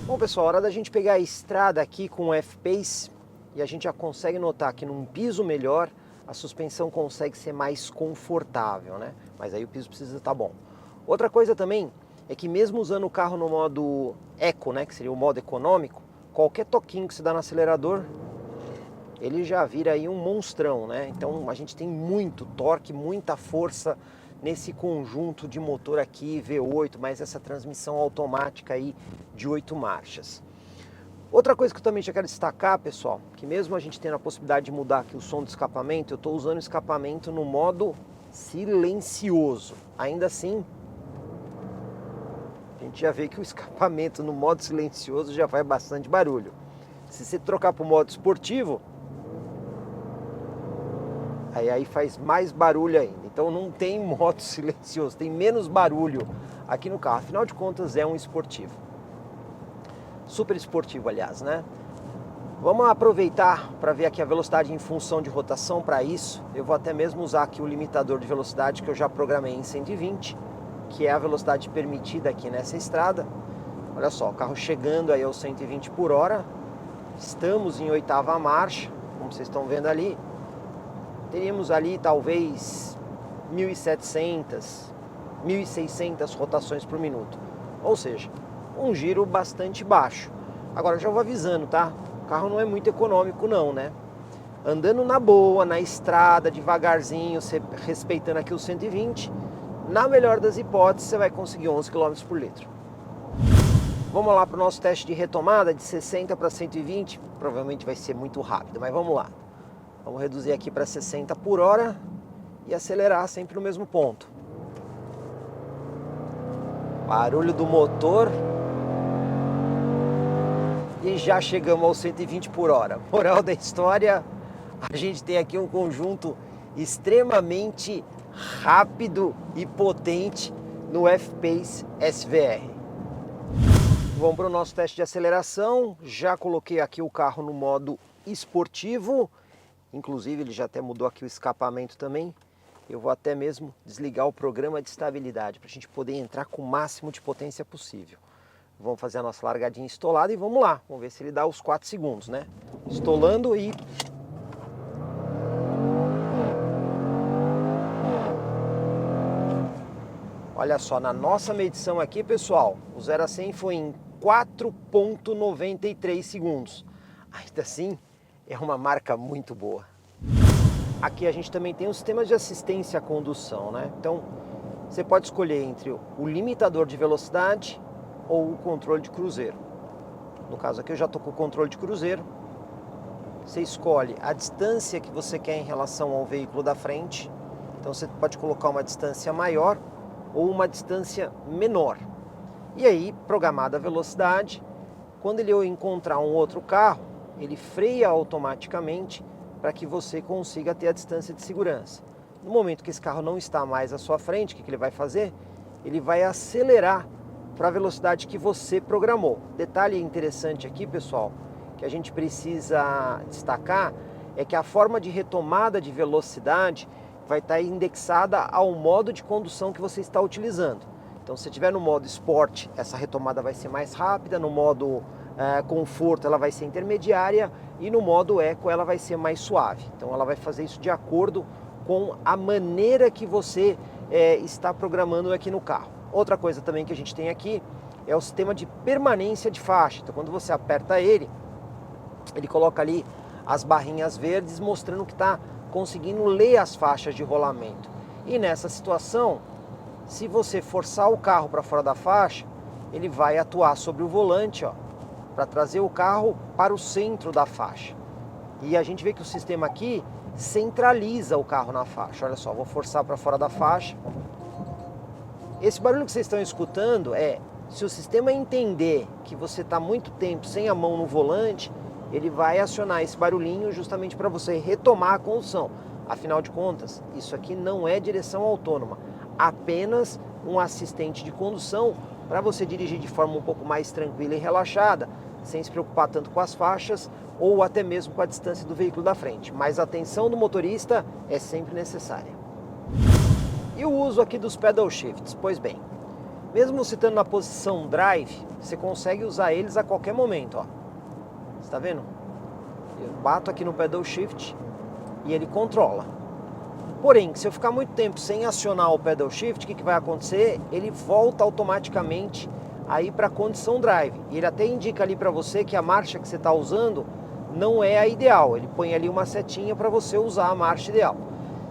Bom, pessoal, hora da gente pegar a estrada aqui com o F-Pace e a gente já consegue notar que num piso melhor a suspensão consegue ser mais confortável, né? Mas aí o piso precisa estar bom. Outra coisa também é que mesmo usando o carro no modo Eco, né, que seria o modo econômico, qualquer toquinho que se dá no acelerador, ele já vira aí um monstrão, né? Então a gente tem muito torque, muita força nesse conjunto de motor aqui, V8, mais essa transmissão automática aí de 8 marchas. Outra coisa que eu também já quero destacar, pessoal, que mesmo a gente tendo a possibilidade de mudar aqui o som do escapamento, eu estou usando o escapamento no modo silencioso. Ainda assim, a gente já vê que o escapamento no modo silencioso já faz bastante barulho. Se você trocar para o modo esportivo, aí faz mais barulho ainda. Então não tem modo silencioso, tem menos barulho aqui no carro. Afinal de contas é um esportivo. Super esportivo, aliás, né? Vamos aproveitar para ver aqui a velocidade em função de rotação. Para isso, eu vou até mesmo usar aqui o limitador de velocidade que eu já programei em 120, que é a velocidade permitida aqui nessa estrada. Olha só, o carro chegando aí aos 120 por hora. Estamos em 8ª marcha, como vocês estão vendo ali. Teríamos ali talvez 1.700, 1.600 rotações por minuto. Ou seja, um giro bastante baixo. Agora eu já vou avisando, tá? O carro não é muito econômico não, né? Andando na boa, na estrada, devagarzinho, respeitando aqui os 120, na melhor das hipóteses você vai conseguir 11 km por litro. Vamos lá para o nosso teste de retomada de 60 para 120. Provavelmente vai ser muito rápido, mas vamos lá. Vamos reduzir aqui para 60 por hora e acelerar sempre no mesmo ponto. Barulho do motor. E já chegamos aos 120 por hora. Moral da história, a gente tem aqui um conjunto extremamente rápido e potente no F-Pace SVR. Vamos para o nosso teste de aceleração. Já coloquei aqui o carro no modo esportivo. Inclusive ele já até mudou aqui o escapamento também. Eu vou até mesmo desligar o programa de estabilidade para a gente poder entrar com o máximo de potência possível. Vamos fazer a nossa largadinha estolada e vamos lá. Vamos ver se ele dá os 4 segundos, né? Estolando e... Olha só, na nossa medição aqui, pessoal, o 0 a 100 foi em 4,93 segundos. Ainda assim, é uma marca muito boa. Aqui a gente também tem um sistema de assistência à condução, né? Então, você pode escolher entre o limitador de velocidade ou o controle de cruzeiro. No caso aqui eu já estou com o controle de cruzeiro. Você escolhe a distância que você quer em relação ao veículo da frente. Então você pode colocar uma distância maior ou uma distância menor. E aí, programada a velocidade, quando ele encontrar um outro carro, ele freia automaticamente para que você consiga ter a distância de segurança. No momento que esse carro não está mais à sua frente, o que ele vai fazer? Ele vai acelerar para a velocidade que você programou. Detalhe interessante aqui, pessoal, que a gente precisa destacar, é que a forma de retomada de velocidade vai estar indexada ao modo de condução que você está utilizando. Então, se estiver no modo Sport, essa retomada vai ser mais rápida, no modo Conforto ela vai ser intermediária e no modo Eco ela vai ser mais suave. Então, ela vai fazer isso de acordo com a maneira que você está programando aqui no carro. Outra coisa também que a gente tem aqui é o sistema de permanência de faixa. Então, quando você aperta ele coloca ali as barrinhas verdes mostrando que está conseguindo ler as faixas de rolamento. E nessa situação, se você forçar o carro para fora da faixa, ele vai atuar sobre o volante, ó, para trazer o carro para o centro da faixa. E a gente vê que o sistema aqui centraliza o carro na faixa. Olha só, vou forçar para fora da faixa. Esse barulho que vocês estão escutando se o sistema entender que você está muito tempo sem a mão no volante, ele vai acionar esse barulhinho justamente para você retomar a condução. Afinal de contas, isso aqui não é direção autônoma, apenas um assistente de condução para você dirigir de forma um pouco mais tranquila e relaxada, sem se preocupar tanto com as faixas ou até mesmo com a distância do veículo da frente. Mas a atenção do motorista é sempre necessária. E o uso aqui dos pedal shifts? Pois bem, mesmo você estando na posição drive, você consegue usar eles a qualquer momento, ó. Você tá vendo? Eu bato aqui no pedal shift e ele controla. Porém, se eu ficar muito tempo sem acionar o pedal shift, o que vai acontecer? Ele volta automaticamente aí para a condição drive. E ele até indica ali para você que a marcha que você está usando não é a ideal. Ele põe ali uma setinha para você usar a marcha ideal.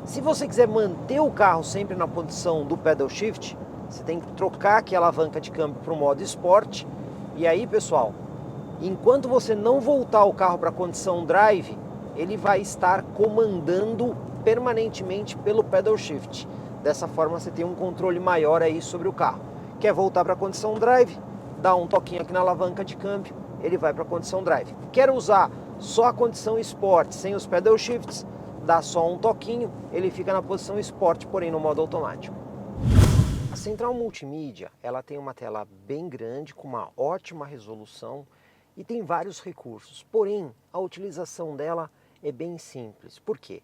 Se você quiser manter o carro sempre na posição do pedal shift, você tem que trocar aqui a alavanca de câmbio para o modo Sport. E aí, pessoal, enquanto você não voltar o carro para a condição drive, ele vai estar comandando permanentemente pelo pedal shift. Dessa forma você tem um controle maior aí sobre o carro. Quer voltar para a condição drive? Dá um toquinho aqui na alavanca de câmbio, ele vai para a condição drive. Quer usar só a condição Sport sem os pedal shifts? Dá só um toquinho, ele fica na posição Sport, porém no modo automático. A central multimídia, ela tem uma tela bem grande, com uma ótima resolução e tem vários recursos. Porém, a utilização dela é bem simples. Por quê?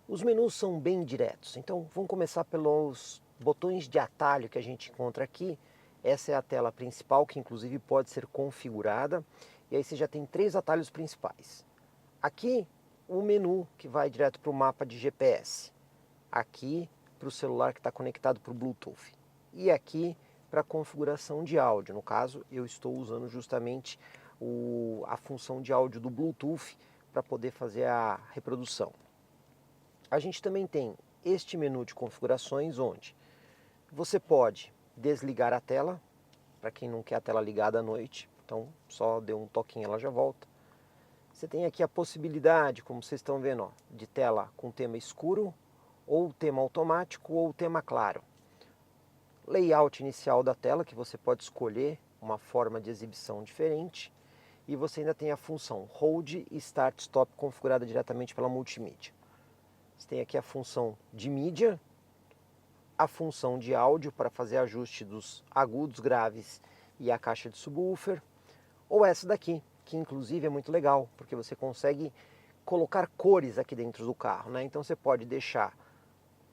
Os menus são bem diretos. Então, vamos começar pelos botões de atalho que a gente encontra aqui. Essa é a tela principal, que inclusive pode ser configurada. E aí você já tem 3 atalhos principais. Aqui, o menu que vai direto para o mapa de GPS. Aqui, para o celular que está conectado para o Bluetooth. E aqui, para a configuração de áudio. No caso, eu estou usando justamente a função de áudio do Bluetooth para poder fazer a reprodução. A gente também tem este menu de configurações, onde você pode desligar a tela, para quem não quer a tela ligada à noite, então só deu um toquinho ela já volta. Você tem aqui a possibilidade, como vocês estão vendo, ó, de tela com tema escuro, ou tema automático, ou tema claro. Layout inicial da tela, que você pode escolher uma forma de exibição diferente. E você ainda tem a função Hold e Start Stop configurada diretamente pela multimídia. Você tem aqui a função de mídia, a função de áudio para fazer ajuste dos agudos, graves e a caixa de subwoofer, ou essa daqui, que inclusive é muito legal, porque você consegue colocar cores aqui dentro do carro, né? Então você pode deixar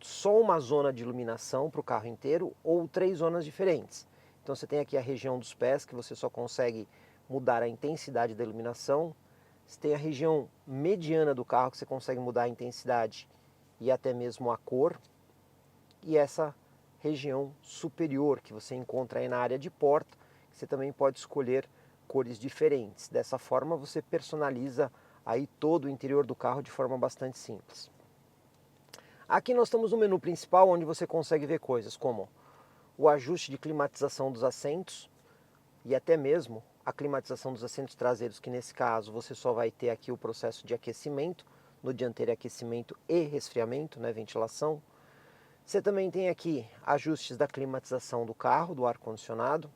só uma zona de iluminação para o carro inteiro ou 3 zonas diferentes. Então você tem aqui a região dos pés, que você só consegue mudar a intensidade da iluminação. Você tem a região mediana do carro, que você consegue mudar a intensidade e até mesmo a cor. E essa região superior, que você encontra aí na área de porta, você também pode escolher cores diferentes. Dessa forma você personaliza aí todo o interior do carro de forma bastante simples. Aqui nós temos o menu principal, onde você consegue ver coisas como o ajuste de climatização dos assentos e até mesmo a climatização dos assentos traseiros, que nesse caso você só vai ter aqui o processo de aquecimento, no dianteiro aquecimento e resfriamento, né, ventilação. Você também tem aqui ajustes da climatização do carro, do ar-condicionado,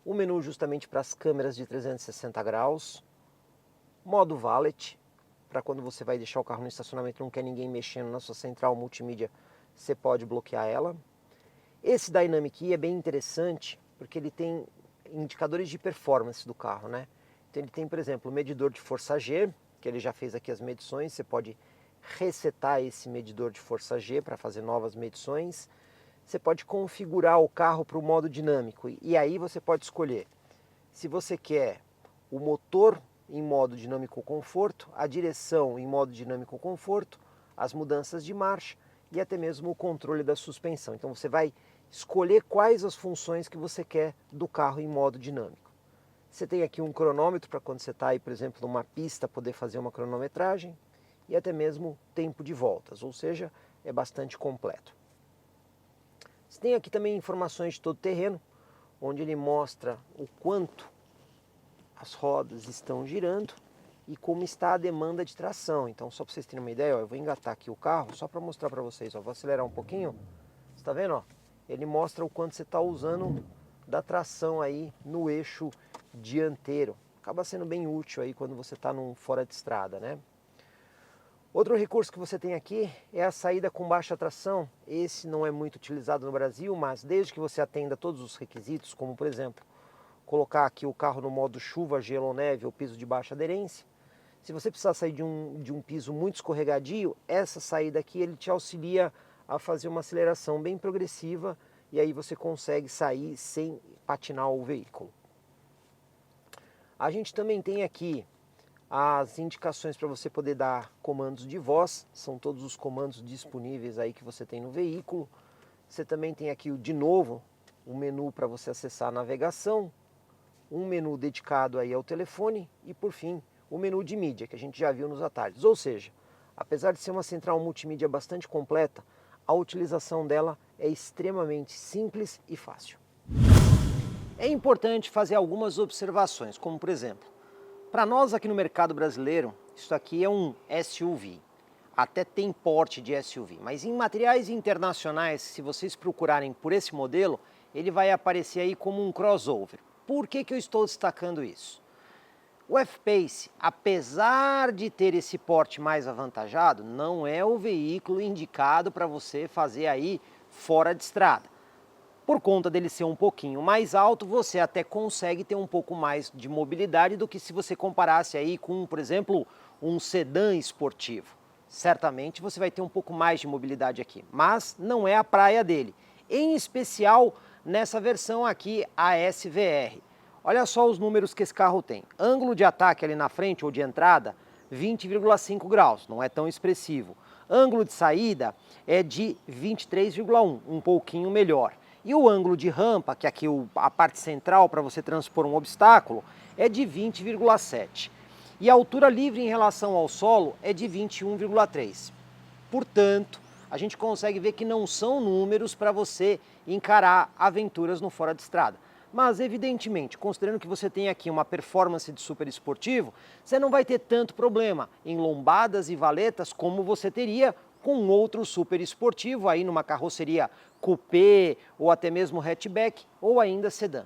o menu justamente para as câmeras de 360 graus, modo valet, para quando você vai deixar o carro no estacionamento e não quer ninguém mexendo na sua central multimídia, você pode bloquear ela. Esse Dynamic Key é bem interessante porque ele tem indicadores de performance do carro, né? Então ele tem, por exemplo, o medidor de força G, que ele já fez aqui as medições, você pode resetar esse medidor de força G para fazer novas medições. Você pode configurar o carro para o modo dinâmico e aí você pode escolher se você quer o motor em modo dinâmico conforto, a direção em modo dinâmico conforto, as mudanças de marcha e até mesmo o controle da suspensão. Então você vai escolher quais as funções que você quer do carro em modo dinâmico. Você tem aqui um cronômetro para quando você está aí, por exemplo, numa pista, poder fazer uma cronometragem e até mesmo tempo de voltas, ou seja, é bastante completo. Você tem aqui também informações de todo terreno, onde ele mostra o quanto as rodas estão girando e como está a demanda de tração. Então, só para vocês terem uma ideia, ó, eu vou engatar aqui o carro só para mostrar para vocês. Ó, vou acelerar um pouquinho. Você está vendo? Ó? Ele mostra o quanto você está usando da tração aí no eixo dianteiro. Acaba sendo bem útil aí quando você está fora de estrada, né? Outro recurso que você tem aqui é a saída com baixa tração. Esse não é muito utilizado no Brasil, mas desde que você atenda todos os requisitos, como por exemplo, colocar aqui o carro no modo chuva, gelo ou neve ou piso de baixa aderência. Se você precisar sair de um piso muito escorregadio, essa saída aqui ele te auxilia a fazer uma aceleração bem progressiva e aí você consegue sair sem patinar o veículo. A gente também tem aqui as indicações para você poder dar comandos de voz, são todos os comandos disponíveis aí que você tem no veículo. Você também tem aqui, de novo, um menu para você acessar a navegação, um menu dedicado aí ao telefone e, por fim, o menu de mídia, que a gente já viu nos atalhos. Ou seja, apesar de ser uma central multimídia bastante completa, a utilização dela é extremamente simples e fácil. É importante fazer algumas observações, como por exemplo, para nós aqui no mercado brasileiro, isso aqui é um SUV, até tem porte de SUV, mas em materiais internacionais, se vocês procurarem por esse modelo, ele vai aparecer aí como um crossover. Por que eu estou destacando isso? O F-Pace, apesar de ter esse porte mais avantajado, não é o veículo indicado para você fazer aí fora de estrada. Por conta dele ser um pouquinho mais alto, você até consegue ter um pouco mais de mobilidade do que se você comparasse aí com, por exemplo, um sedã esportivo. Certamente você vai ter um pouco mais de mobilidade aqui, mas não é a praia dele. Em especial nessa versão aqui, a SVR. Olha só os números que esse carro tem. Ângulo de ataque ali na frente ou de entrada, 20,5 graus, não é tão expressivo. Ângulo de saída é de 23,1, um pouquinho melhor. E o ângulo de rampa, que é aqui a parte central para você transpor um obstáculo, é de 20,7. E a altura livre em relação ao solo é de 21,3. Portanto, a gente consegue ver que não são números para você encarar aventuras no fora de estrada. Mas, evidentemente, considerando que você tem aqui uma performance de super esportivo, você não vai ter tanto problema em lombadas e valetas como você teria com outro super esportivo, aí numa carroceria coupé ou até mesmo hatchback ou ainda sedã.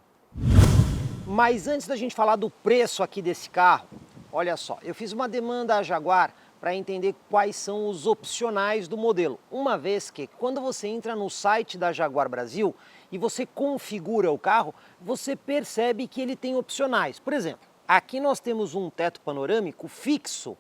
Mas antes da gente falar do preço aqui desse carro, olha só, eu fiz uma demanda à Jaguar para entender quais são os opcionais do modelo, uma vez que quando você entra no site da Jaguar Brasil e você configura o carro, você percebe que ele tem opcionais. Por exemplo, aqui nós temos um teto panorâmico fixo,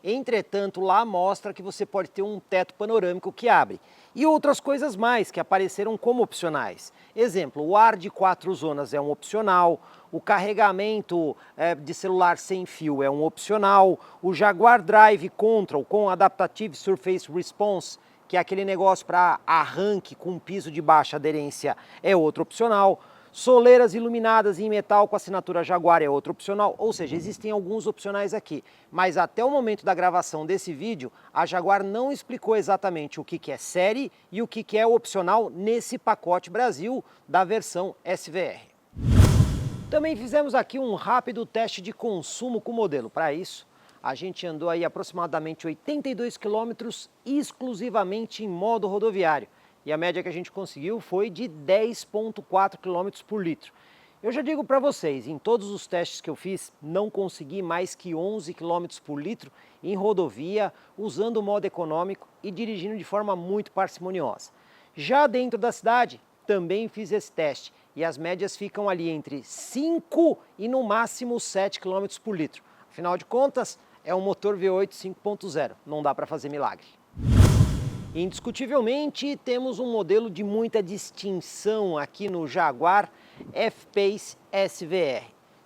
entretanto lá mostra que você pode ter um teto panorâmico que abre. E outras coisas mais que apareceram como opcionais. Exemplo, o ar de 4 zonas é um opcional, o carregamento de celular sem fio é um opcional, o Jaguar Drive Control com Adaptive Surface Response, que é aquele negócio para arranque com piso de baixa aderência, é outro opcional. Soleiras iluminadas em metal com assinatura Jaguar é outro opcional, ou seja, existem alguns opcionais aqui. Mas até o momento da gravação desse vídeo, a Jaguar não explicou exatamente o que é série e o que é opcional nesse pacote Brasil da versão SVR. Também fizemos aqui um rápido teste de consumo com o modelo. Para isso, a gente andou aí aproximadamente 82 km exclusivamente em modo rodoviário. E a média que a gente conseguiu foi de 10,4 km por litro. Eu já digo para vocês, em todos os testes que eu fiz, não consegui mais que 11 km por litro em rodovia, usando o modo econômico e dirigindo de forma muito parcimoniosa. Já dentro da cidade, também fiz esse teste e as médias ficam ali entre 5 e no máximo 7 km por litro. Afinal de contas, é um motor V8 5.0, não dá para fazer milagre. Indiscutivelmente, temos um modelo de muita distinção aqui no Jaguar F-Pace SVR.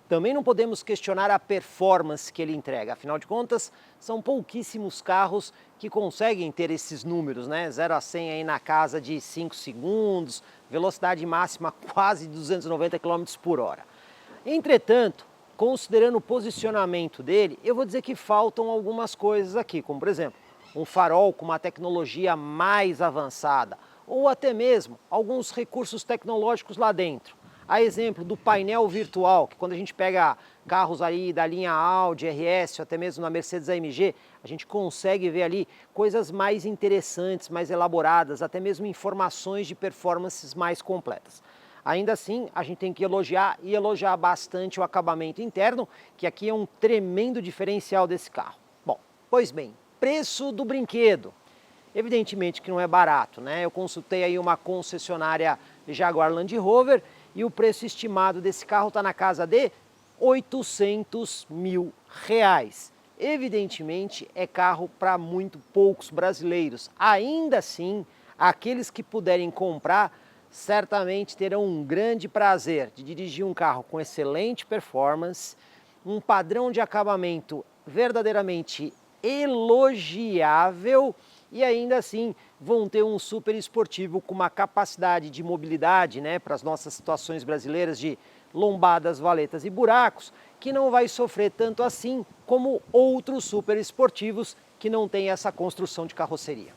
Também não podemos questionar a performance que ele entrega, afinal de contas, são pouquíssimos carros que conseguem ter esses números, né? 0 a 100 aí na casa de 5 segundos, velocidade máxima quase 290 km por hora. Entretanto, considerando o posicionamento dele, eu vou dizer que faltam algumas coisas aqui, como por exemplo, um farol com uma tecnologia mais avançada, ou até mesmo alguns recursos tecnológicos lá dentro. A exemplo do painel virtual, que quando a gente pega carros aí da linha Audi, RS, ou até mesmo na Mercedes AMG, a gente consegue ver ali coisas mais interessantes, mais elaboradas, até mesmo informações de performances mais completas. Ainda assim, a gente tem que elogiar e elogiar bastante o acabamento interno, que aqui é um tremendo diferencial desse carro. Bom, pois bem, preço do brinquedo. Evidentemente que não é barato, né? Eu consultei aí uma concessionária Jaguar Land Rover e o preço estimado desse carro está na casa de R$800 mil. Evidentemente é carro para muito poucos brasileiros. Ainda assim, aqueles que puderem comprar certamente terão um grande prazer de dirigir um carro com excelente performance, um padrão de acabamento verdadeiramente elogiável e ainda assim vão ter um super esportivo com uma capacidade de mobilidade, né, para as nossas situações brasileiras de lombadas, valetas e buracos, que não vai sofrer tanto assim como outros super esportivos que não têm essa construção de carroceria.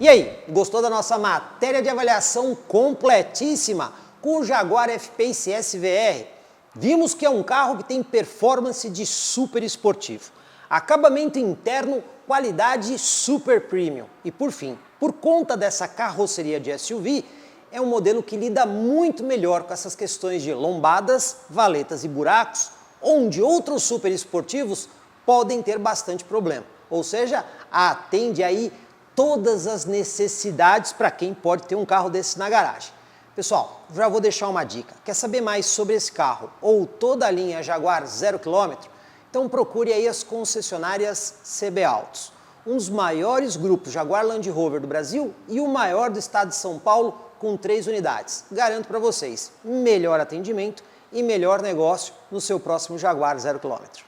E aí, gostou da nossa matéria de avaliação completíssima com o Jaguar F-Pace SVR? Vimos que é um carro que tem performance de super esportivo, acabamento interno, qualidade super premium. E por fim, por conta dessa carroceria de SUV, é um modelo que lida muito melhor com essas questões de lombadas, valetas e buracos, onde outros super esportivos podem ter bastante problema. Ou seja, atende aí todas as necessidades para quem pode ter um carro desse na garagem. Pessoal, já vou deixar uma dica. Quer saber mais sobre esse carro ou toda a linha Jaguar 0 km? Então procure aí as concessionárias CB Autos, um dos maiores grupos Jaguar Land Rover do Brasil e o maior do estado de São Paulo com 3 unidades. Garanto para vocês, melhor atendimento e melhor negócio no seu próximo Jaguar 0 km.